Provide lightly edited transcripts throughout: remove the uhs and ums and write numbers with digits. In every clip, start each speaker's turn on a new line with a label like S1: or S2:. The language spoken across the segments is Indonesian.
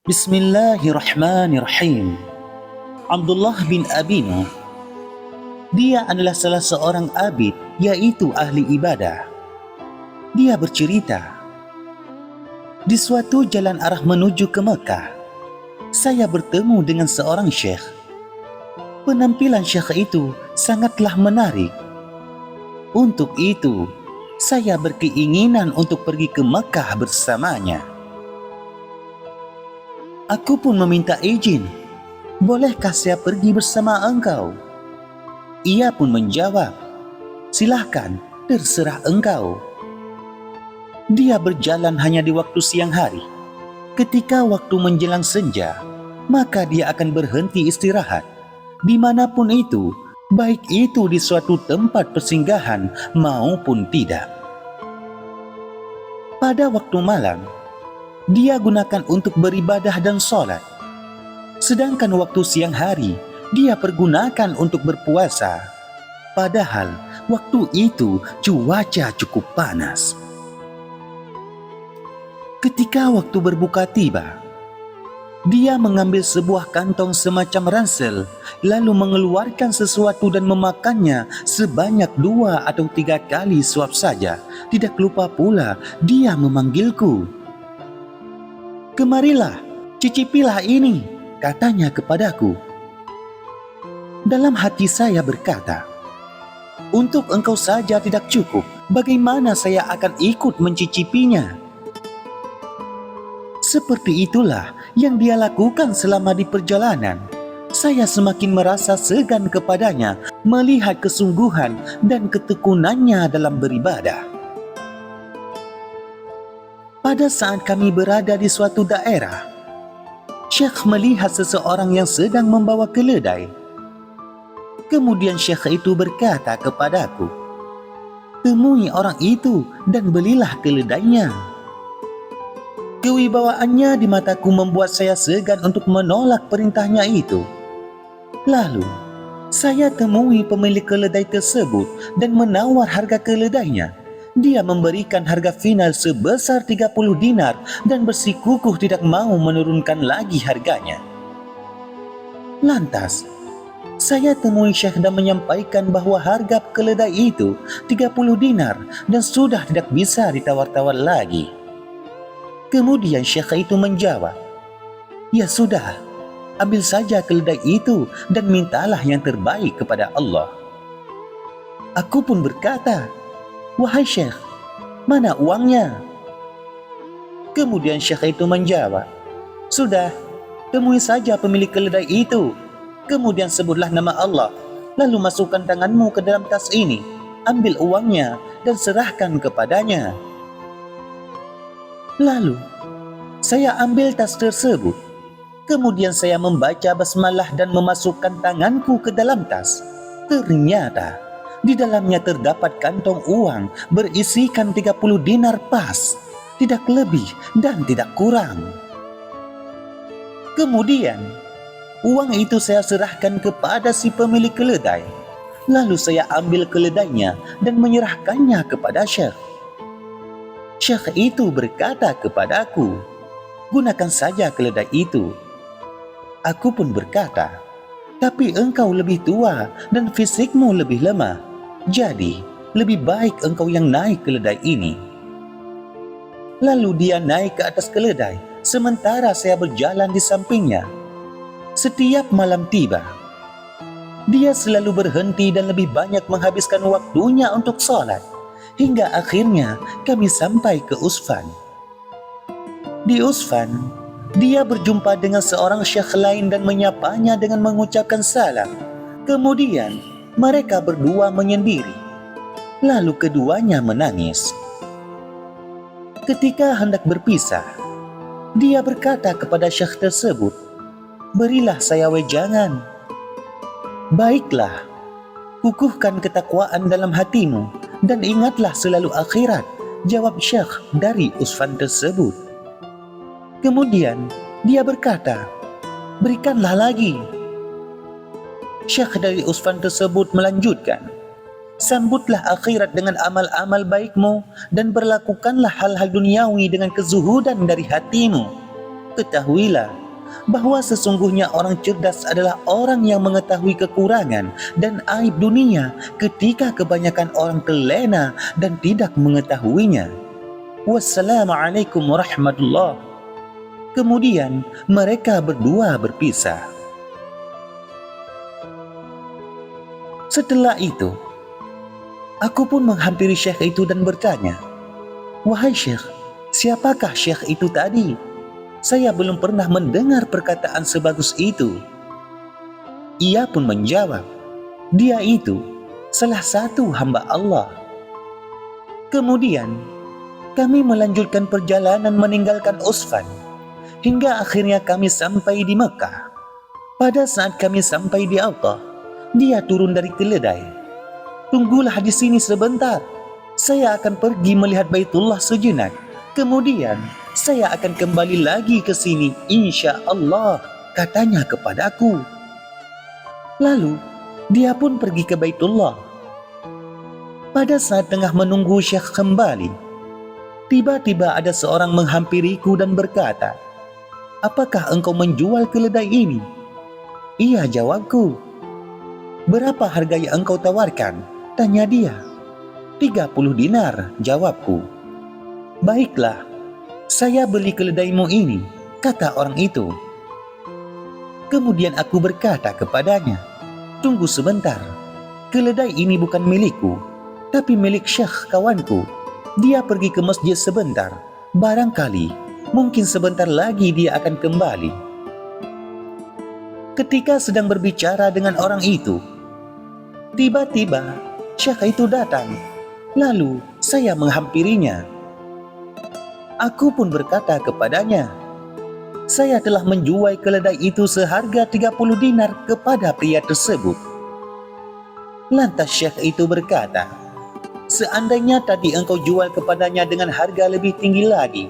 S1: Bismillahirrahmanirrahim. Abdullah bin Abi Nuh, dia adalah salah seorang abid, yaitu ahli ibadah. Dia bercerita, di suatu jalan arah menuju ke Mekah, saya bertemu dengan seorang syekh. Penampilan syekh itu sangatlah menarik. Untuk itu, saya berkeinginan untuk pergi ke Mekah bersamanya. Aku pun meminta izin, bolehkah saya pergi bersama engkau? Ia pun menjawab, silahkan, terserah engkau. Dia berjalan hanya di waktu siang hari. Ketika waktu menjelang senja, maka dia akan berhenti istirahat dimanapun itu, baik itu di suatu tempat persinggahan maupun tidak. Pada waktu malam, dia gunakan untuk beribadah dan sholat. Sedangkan waktu siang hari, dia pergunakan untuk berpuasa. Padahal waktu itu cuaca cukup panas. Ketika waktu berbuka tiba, dia mengambil sebuah kantong semacam ransel, lalu mengeluarkan sesuatu dan memakannya sebanyak 2 atau 3 kali suap saja. Tidak lupa pula dia memanggilku. Kemarilah, cicipilah ini, katanya kepadaku. Dalam hati saya berkata, untuk engkau saja tidak cukup, bagaimana saya akan ikut mencicipinya? Seperti itulah yang dia lakukan selama di perjalanan. Saya semakin merasa segan kepadanya melihat kesungguhan dan ketekunannya dalam beribadah. Pada saat kami berada di suatu daerah, Syekh melihat seseorang yang sedang membawa keledai. Kemudian Syekh itu berkata kepadaku, temui orang itu dan belilah keledainya. Kewibawaannya di mataku membuat saya segan untuk menolak perintahnya itu. Lalu, saya temui pemilik keledai tersebut dan menawar harga keledainya. Dia memberikan harga final sebesar 30 dinar dan bersikukuh tidak mau menurunkan lagi harganya. Lantas, saya temui Syekh dan menyampaikan bahwa harga keledai itu 30 dinar dan sudah tidak bisa ditawar-tawar lagi. Kemudian Syekh itu menjawab, ya sudah, ambil saja keledai itu dan mintalah yang terbaik kepada Allah. Aku pun berkata, wahai Syekh, mana uangnya? Kemudian Syekh itu menjawab, sudah, temui saja pemilik keledai itu. Kemudian sebutlah nama Allah, lalu masukkan tanganmu ke dalam tas ini, ambil uangnya dan serahkan kepadanya. Lalu, saya ambil tas tersebut. Kemudian saya membaca basmalah dan memasukkan tanganku ke dalam tas. Ternyata, di dalamnya terdapat kantong uang berisikan 30 dinar pas, tidak lebih dan tidak kurang. Kemudian, uang itu saya serahkan kepada si pemilik keledai. Lalu saya ambil keledainya dan menyerahkannya kepada Syekh. Syekh itu berkata kepadaku, gunakan saja keledai itu. Aku pun berkata, tapi engkau lebih tua dan fisikmu lebih lemah. Jadi, lebih baik engkau yang naik keledai ini. Lalu dia naik ke atas keledai, sementara saya berjalan di sampingnya. Setiap malam tiba, dia selalu berhenti dan lebih banyak menghabiskan waktunya untuk sholat. Hingga akhirnya kami sampai ke Usfan. Di Usfan, dia berjumpa dengan seorang syekh lain dan menyapanya dengan mengucapkan salam. Kemudian mereka berdua menyendiri. Lalu keduanya menangis. Ketika hendak berpisah, dia berkata kepada syekh tersebut, berilah saya wejangan. Baiklah, kukuhkan ketakwaan dalam hatimu dan ingatlah selalu akhirat, jawab syekh dari Usfan tersebut. Kemudian dia berkata, berikanlah lagi. Syekh dari Usfan tersebut melanjutkan, sambutlah akhirat dengan amal-amal baikmu dan berlakukanlah hal-hal duniawi dengan kezuhudan dari hatimu. Ketahuilah bahwa sesungguhnya orang cerdas adalah orang yang mengetahui kekurangan dan aib dunia ketika kebanyakan orang terlena dan tidak mengetahuinya. Wassalamualaikum warahmatullahi. Kemudian mereka berdua berpisah. Setelah itu, aku pun menghampiri syekh itu dan bertanya, "Wahai syekh, siapakah syekh itu tadi? Saya belum pernah mendengar perkataan sebagus itu." Ia pun menjawab, "Dia itu salah satu hamba Allah." Kemudian, kami melanjutkan perjalanan meninggalkan Usfan, hingga akhirnya kami sampai di Mekah. Pada saat kami sampai di Altah, dia turun dari keledai. "Tunggulah di sini sebentar. Saya akan pergi melihat Baitullah sejenak. Kemudian saya akan kembali lagi ke sini, insya Allah," katanya kepadaku. Lalu dia pun pergi ke Baitullah. Pada saat tengah menunggu syekh kembali, tiba-tiba ada seorang menghampiriku dan berkata, "Apakah engkau menjual keledai ini?" "Iya," jawabku. "Berapa harga yang engkau tawarkan?" tanya dia. 30 dinar, jawabku. "Baiklah, saya beli keledaimu ini," kata orang itu. Kemudian aku berkata kepadanya, "Tunggu sebentar, keledai ini bukan milikku, tapi milik syekh kawanku. Dia pergi ke masjid sebentar, barangkali, mungkin sebentar lagi dia akan kembali." Ketika sedang berbicara dengan orang itu, tiba-tiba syekh itu datang. Lalu saya menghampirinya. Aku pun berkata kepadanya, "Saya telah menjual keledai itu seharga 30 dinar kepada pria tersebut." Lantas syekh itu berkata, "Seandainya tadi engkau jual kepadanya dengan harga lebih tinggi lagi,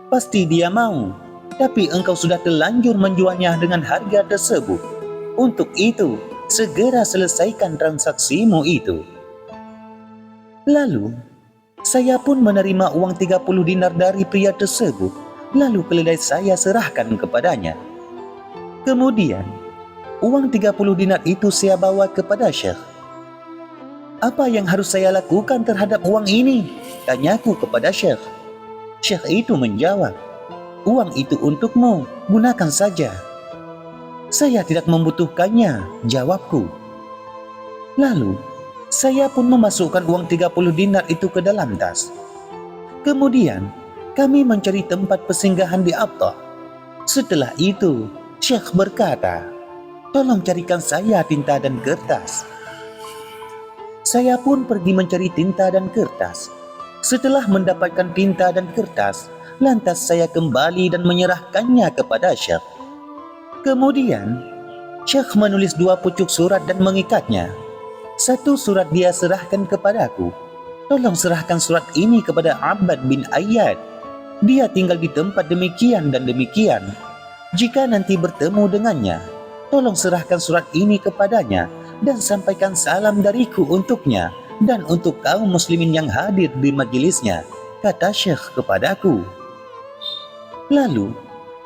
S1: pasti dia mau. Tapi engkau sudah terlanjur menjualnya dengan harga tersebut. Untuk itu, segera selesaikan transaksimu itu." Lalu, saya pun menerima uang 30 dinar dari pria tersebut. Lalu keledai saya serahkan kepadanya. Kemudian, uang 30 dinar itu saya bawa kepada syekh. "Apa yang harus saya lakukan terhadap uang ini?" tanyaku kepada syekh. Syekh itu menjawab, "Uang itu untukmu, gunakan saja." "Saya tidak membutuhkannya," jawabku. Lalu, saya pun memasukkan uang 30 dinar itu ke dalam tas. Kemudian, kami mencari tempat persinggahan di Altah. Setelah itu, syekh berkata, "Tolong carikan saya tinta dan kertas." Saya pun pergi mencari tinta dan kertas. Setelah mendapatkan tinta dan kertas, lantas saya kembali dan menyerahkannya kepada syekh. Kemudian, syekh menulis 2 pucuk surat dan mengikatnya. Satu surat dia serahkan kepadaku. "Tolong serahkan surat ini kepada Abbad bin Ayyad. Dia tinggal di tempat demikian dan demikian. Jika nanti bertemu dengannya, tolong serahkan surat ini kepadanya dan sampaikan salam dariku untuknya dan untuk kaum muslimin yang hadir di majelisnya," kata syekh kepadaku. Lalu,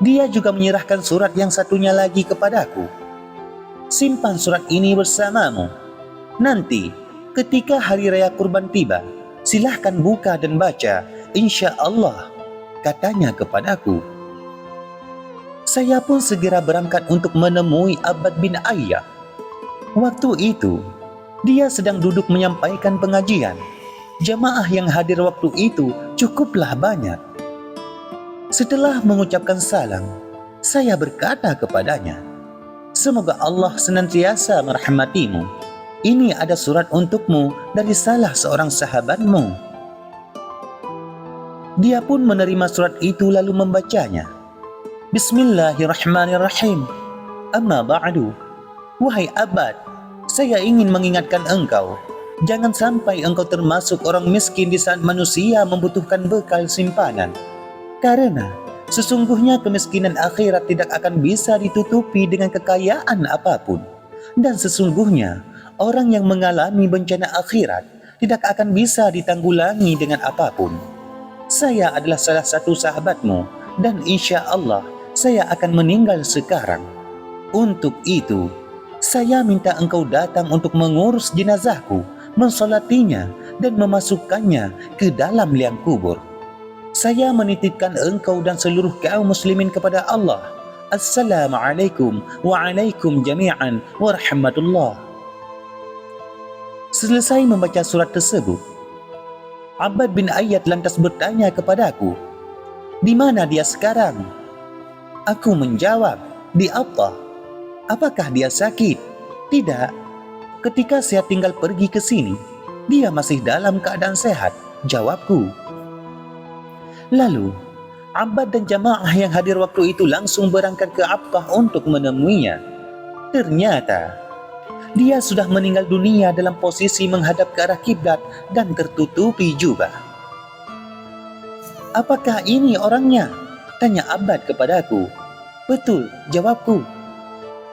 S1: dia juga menyerahkan surat yang satunya lagi kepadaku. "Simpan surat ini bersamamu. Nanti, ketika hari raya kurban tiba, silahkan buka dan baca, insya Allah," katanya kepadaku. Saya pun segera berangkat untuk menemui Abbad bin Ayyad. Waktu itu, dia sedang duduk menyampaikan pengajian. Jamaah yang hadir waktu itu cukuplah banyak. Setelah mengucapkan salam, saya berkata kepadanya, "Semoga Allah senantiasa merahmatimu. Ini ada surat untukmu dari salah seorang sahabatmu." Dia pun menerima surat itu lalu membacanya. "Bismillahirrahmanirrahim. Amma ba'du. Wahai Abbad, saya ingin mengingatkan engkau, jangan sampai engkau termasuk orang miskin di saat manusia membutuhkan bekal simpanan. Karena sesungguhnya kemiskinan akhirat tidak akan bisa ditutupi dengan kekayaan apapun. Dan sesungguhnya orang yang mengalami bencana akhirat tidak akan bisa ditanggulangi dengan apapun. Saya adalah salah satu sahabatmu dan insya Allah saya akan meninggal sekarang. Untuk itu, saya minta engkau datang untuk mengurus jenazahku, mensolatinya dan memasukkannya ke dalam liang kubur. Saya menitipkan engkau dan seluruh kaum muslimin kepada Allah. Assalamualaikum waalaikum jami'an warahmatullah. Selesai membaca surat tersebut, Abbad bin Ayyad lantas bertanya kepadaku, "Di mana dia sekarang?" Aku menjawab, "Di Allah." "Apakah dia sakit?" "Tidak. Ketika saya tinggal pergi ke sini, dia masih dalam keadaan sehat," jawabku. Lalu, Abbad dan jamaah yang hadir waktu itu langsung berangkat ke Abbah untuk menemuinya. Ternyata, dia sudah meninggal dunia dalam posisi menghadap ke arah kiblat dan tertutupi jubah. "Apakah ini orangnya?" tanya Abbad kepadaku. "Betul," jawabku.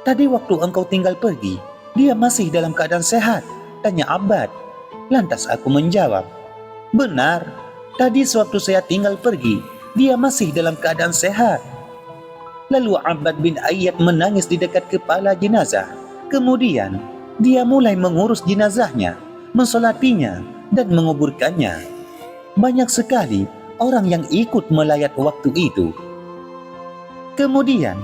S1: "Tadi waktu engkau tinggal pergi, dia masih dalam keadaan sehat?" tanya Abbad. Lantas aku menjawab, "Benar, tadi sewaktu saya tinggal pergi, dia masih dalam keadaan sehat." Lalu Abbad bin Ayyad menangis di dekat kepala jenazah. Kemudian, dia mulai mengurus jenazahnya, mensolatinya, dan menguburkannya. Banyak sekali orang yang ikut melayat waktu itu. Kemudian,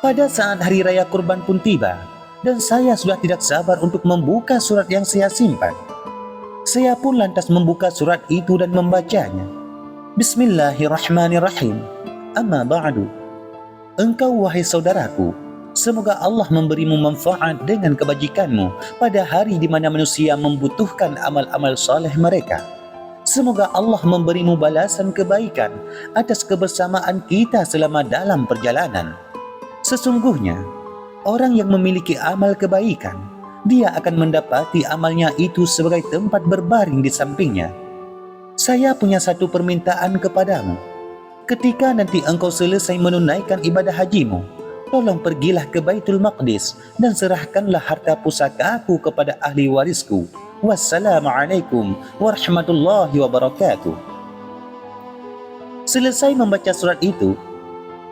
S1: pada saat hari raya kurban pun tiba, dan saya sudah tidak sabar untuk membuka surat yang saya simpan. Saya pun lantas membuka surat itu dan membacanya. Bismillahirrahmanirrahim. Amma ba'du. Engkau wahai saudaraku, semoga Allah memberimu manfaat dengan kebajikanmu pada hari di mana manusia membutuhkan amal-amal soleh mereka. Semoga Allah memberimu balasan kebaikan atas kebersamaan kita selama dalam perjalanan. Sesungguhnya, orang yang memiliki amal kebaikan, dia akan mendapati amalnya itu sebagai tempat berbaring di sampingnya. Saya punya satu permintaan kepadamu. Ketika nanti engkau selesai menunaikan ibadah hajimu, tolong pergilah ke Baitul Maqdis dan serahkanlah harta pusakaku kepada ahli warisku. Wassalamualaikum warahmatullahi wabarakatuh. Selesai membaca surat itu,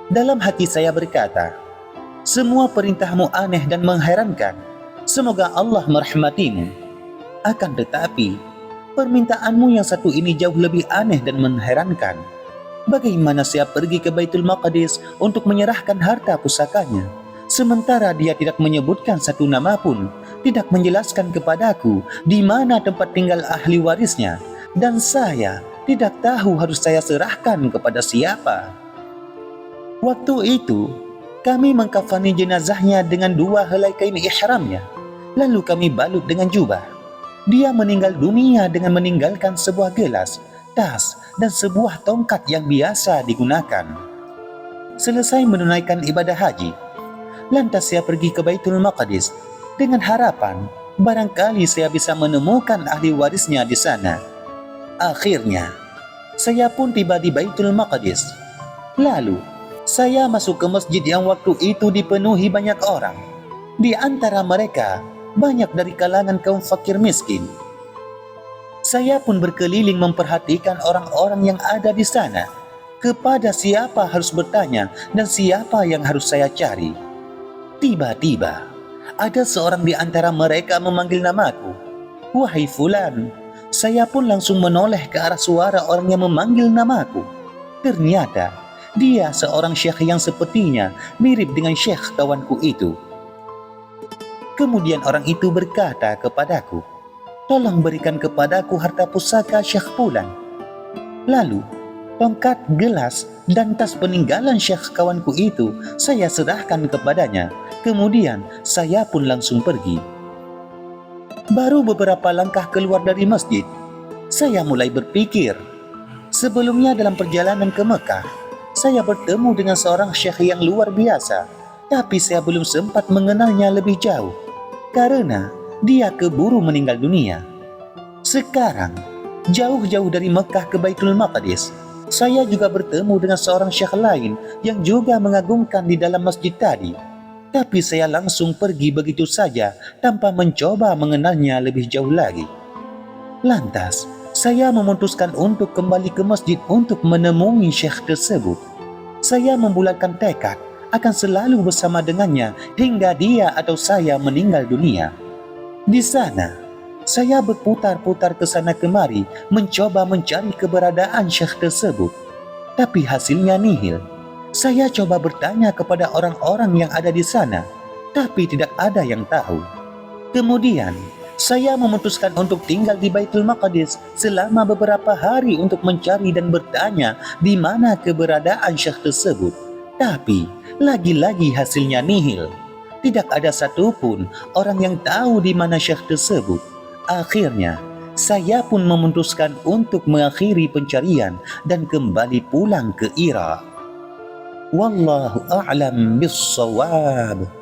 S1: dalam hati saya berkata, semua perintahmu aneh dan mengherankan. Semoga Allah merahmatimu. Akan tetapi, permintaanmu yang satu ini jauh lebih aneh dan mengherankan. Bagaimana saya pergi ke Baitul Maqdis untuk menyerahkan harta pusakanya, sementara dia tidak menyebutkan satu nama pun, tidak menjelaskan kepadaku di mana tempat tinggal ahli warisnya, dan saya tidak tahu harus saya serahkan kepada siapa. Waktu itu, kami mengkafani jenazahnya dengan 2 helai kain ihramnya, lalu kami balut dengan jubah. Dia meninggal dunia dengan meninggalkan sebuah gelas, tas, dan sebuah tongkat yang biasa digunakan. Selesai menunaikan ibadah haji, lantas saya pergi ke Baitul Maqdis dengan harapan barangkali saya bisa menemukan ahli warisnya di sana. Akhirnya, saya pun tiba di Baitul Maqdis. Lalu, saya masuk ke masjid yang waktu itu dipenuhi banyak orang. Di antara mereka, banyak dari kalangan kaum fakir miskin. Saya pun berkeliling memperhatikan orang-orang yang ada di sana. Kepada siapa harus bertanya dan siapa yang harus saya cari. Tiba-tiba, ada seorang di antara mereka memanggil namaku. "Wahai Fulan." Saya pun langsung menoleh ke arah suara orang yang memanggil namaku. Ternyata, dia seorang syekh yang sepertinya mirip dengan syekh kawanku itu. Kemudian orang itu berkata kepadaku, "Tolong berikan kepadaku harta pusaka Syekh Fulan." Lalu, tongkat, gelas, dan tas peninggalan Syekh kawanku itu saya serahkan kepadanya. Kemudian, saya pun langsung pergi. Baru beberapa langkah keluar dari masjid, saya mulai berpikir. Sebelumnya dalam perjalanan ke Mekah, saya bertemu dengan seorang syekh yang luar biasa, tapi saya belum sempat mengenalnya lebih jauh, karena dia keburu meninggal dunia. Sekarang, jauh-jauh dari Mekah ke Baitul Maqdis, saya juga bertemu dengan seorang syekh lain yang juga mengagumkan di dalam masjid tadi. Tapi saya langsung pergi begitu saja tanpa mencoba mengenalnya lebih jauh lagi. Lantas, saya memutuskan untuk kembali ke masjid untuk menemui syekh tersebut. Saya membulatkan tekad akan selalu bersama dengannya hingga dia atau saya meninggal dunia. Di sana, saya berputar-putar ke sana kemari mencoba mencari keberadaan syekh tersebut. Tapi hasilnya nihil. Saya coba bertanya kepada orang-orang yang ada di sana, tapi tidak ada yang tahu. Kemudian, saya memutuskan untuk tinggal di Baitul Maqdis selama beberapa hari untuk mencari dan bertanya di mana keberadaan syekh tersebut. Tapi, lagi-lagi hasilnya nihil. Tidak ada satupun orang yang tahu di mana syekh tersebut. Akhirnya, saya pun memutuskan untuk mengakhiri pencarian dan kembali pulang ke Irak. Wallahu a'lam bissawab.